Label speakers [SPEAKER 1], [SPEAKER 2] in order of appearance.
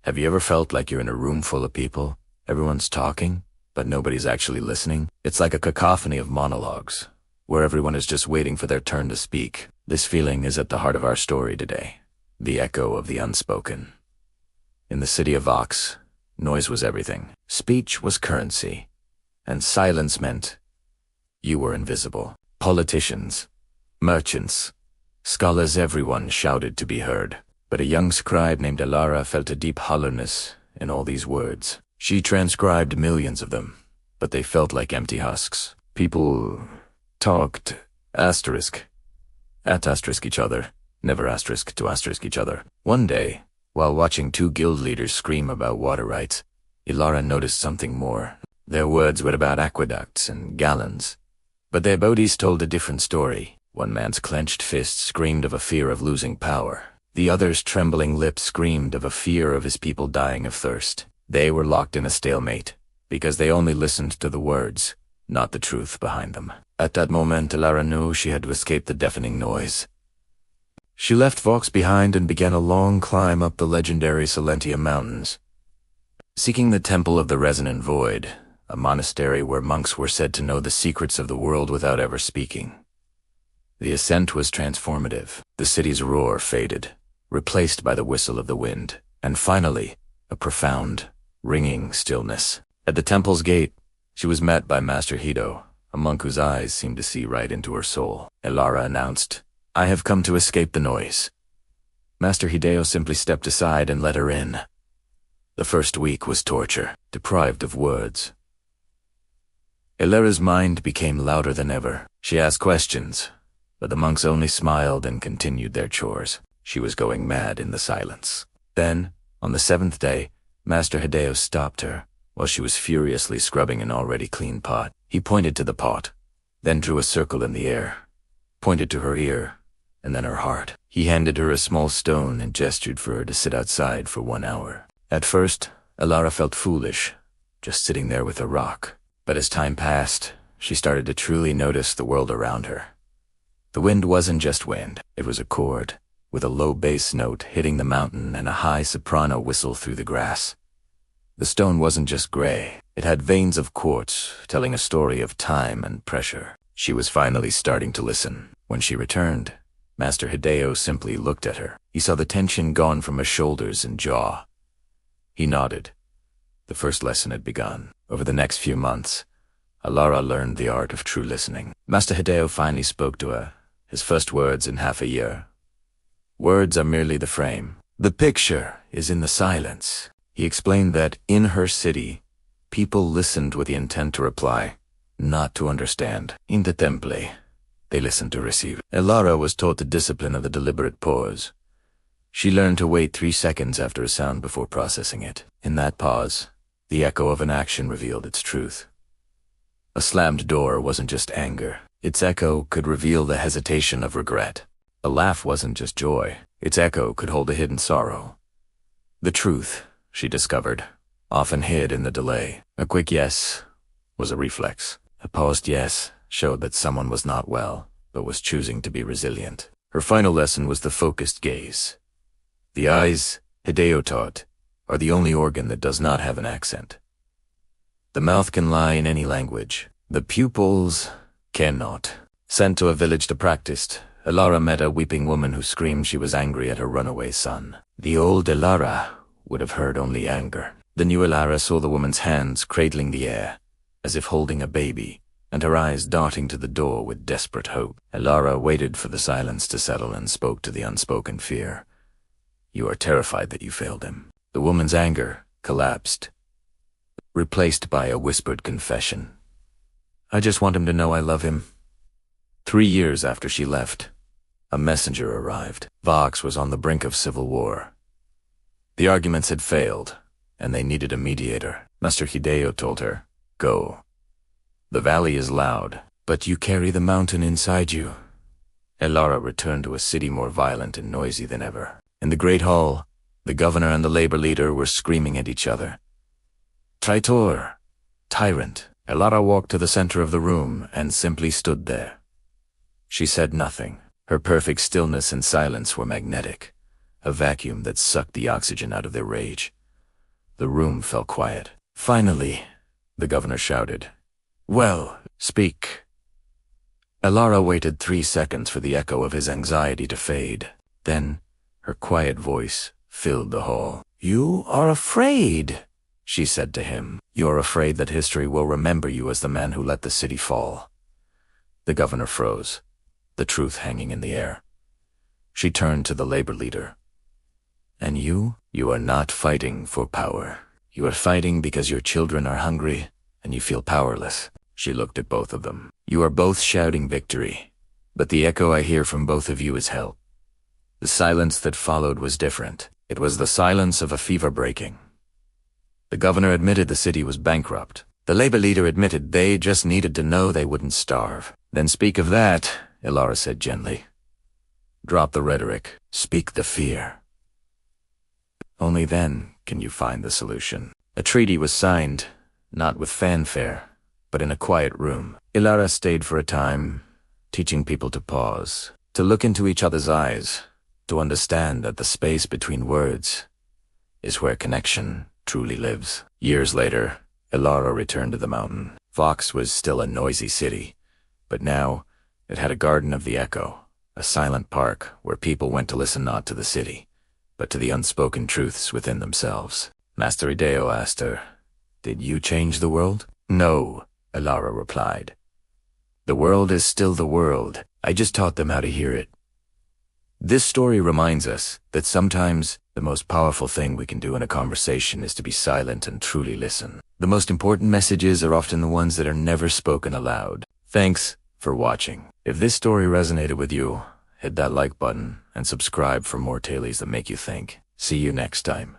[SPEAKER 1] Have you ever felt like you're in a room full of people? Everyone's talking, but nobody's actually listening? It's like a cacophony of monologues, where everyone is just waiting for their turn to speak. This feeling is at the heart of our story today, the echo of the unspoken. In the city of Vox, noise was everything. Speech was currency, and silence meant you were invisible. Politicians, merchants, scholars, everyone shouted to be heard. But a young scribe named Elara felt a deep hollowness in all these words. She transcribed millions of them, but they felt like empty husks. People talked at each other, never to each other. One day, while watching two guild leaders scream about water rights, Elara noticed something more. Their words were about aqueducts and gallons, but their bodies told a different story. One man's clenched fist screamed of a fear of losing power. The other's trembling lips screamed of a fear of his people dying of thirst. They were locked in a stalemate, because they only listened to the words, not the truth behind them. At that moment, Elara knew she had to escape the deafening noise. She left Vox behind and began a long climb up the legendary Silentia Mountains, seeking the Temple of the Resonant Void, a monastery where monks were said to know the secrets of the world without ever speaking. The ascent was transformative. The city's roar faded, replaced by the whistle of the wind, and finally, a profound, ringing stillness. At the temple's gate, she was met by Master Hido, a monk whose eyes seemed to see right into her soul. Elara announced, "I have come to escape the noise." Master Hideo simply stepped aside and let her in. The first week was torture, deprived of words. Elara's mind became louder than ever. She asked questions, but the monks only smiled and continued their chores. She was going mad in the silence. Then, on the 7th day, Master Hideo stopped her while she was furiously scrubbing an already clean pot. He pointed to the pot, then drew a circle in the air, pointed to her ear, and then her heart. He handed her a small stone and gestured for her to sit outside for 1 hour. At first, Elara felt foolish, just sitting there with a rock. But as time passed, she started to truly notice the world around her. The wind wasn't just wind, it was a chord, with a low bass note hitting the mountain and a high soprano whistle through the grass. The stone wasn't just gray, it had veins of quartz, telling a story of time and pressure. She was finally starting to listen. When she returned, Master Hideo simply looked at her. He saw the tension gone from her shoulders and jaw. He nodded. The first lesson had begun. Over the next few months, Elara learned the art of true listening. Master Hideo finally spoke to her, his first words in half a year. Words are merely the frame. The picture is in the silence. He explained that in her city, people listened with the intent to reply, not to understand. In the temple, they listened to receive. Elara was taught the discipline of the deliberate pause. She learned to wait 3 seconds after a sound before processing it. In that pause, the echo of an action revealed its truth. A slammed door wasn't just anger. Its echo could reveal the hesitation of regret. A laugh wasn't just joy. Its echo could hold a hidden sorrow. The truth, she discovered, often hid in the delay. A quick yes was a reflex. A paused yes showed that someone was not well, but was choosing to be resilient. Her final lesson was the focused gaze. The eyes, Hideo taught, are the only organ that does not have an accent. The mouth can lie in any language. The pupils cannot. Sent to a village to practice, Elara met a weeping woman who screamed she was angry at her runaway son. The old Elara would have heard only anger. The new Elara saw the woman's hands cradling the air, as if holding a baby, and her eyes darting to the door with desperate hope. Elara waited for the silence to settle and spoke to the unspoken fear. You are terrified that you failed him. The woman's anger collapsed, replaced by a whispered confession. I just want him to know I love him. 3 years after she left, a messenger arrived. Vox was on the brink of civil war. The arguments had failed, and they needed a mediator. Master Hideo told her, "Go. The valley is loud, but you carry the mountain inside you." Elara returned to a city more violent and noisy than ever. In the great hall, the governor and the labor leader were screaming at each other. Traitor! Tyrant! Elara walked to the center of the room and simply stood there. She said nothing. Her perfect stillness and silence were magnetic, a vacuum that sucked the oxygen out of their rage. The room fell quiet. Finally, the governor shouted, "Well, speak." Elara waited 3 seconds for the echo of his anxiety to fade. Then, her quiet voice filled the hall. "You are afraid," she said to him. "You are afraid that history will remember you as the man who let the city fall." The governor froze, the truth hanging in the air. She turned to the labor leader. "And you? You are not fighting for power. You are fighting because your children are hungry and you feel powerless." She looked at both of them. "You are both shouting victory, but the echo I hear from both of you is help." The silence that followed was different. It was the silence of a fever breaking. The governor admitted the city was bankrupt. The labor leader admitted they just needed to know they wouldn't starve. "Then speak of that," Elara said gently. "Drop the rhetoric. Speak the fear. Only then can you find the solution." A treaty was signed, not with fanfare, but in a quiet room. Elara stayed for a time, teaching people to pause, to look into each other's eyes, to understand that the space between words is where connection truly lives. Years later, Elara returned to the mountain. Vox was still a noisy city, but now it had a garden of the echo, a silent park where people went to listen not to the city, but to the unspoken truths within themselves. Master Hideo asked her, "Did you change the world?" "No," Elara replied. "The world is still the world. I just taught them how to hear it." This story reminds us that sometimes the most powerful thing we can do in a conversation is to be silent and truly listen. The most important messages are often the ones that are never spoken aloud. Thanks for watching. If this story resonated with you, hit that like button and subscribe for more tales that make you think. See you next time.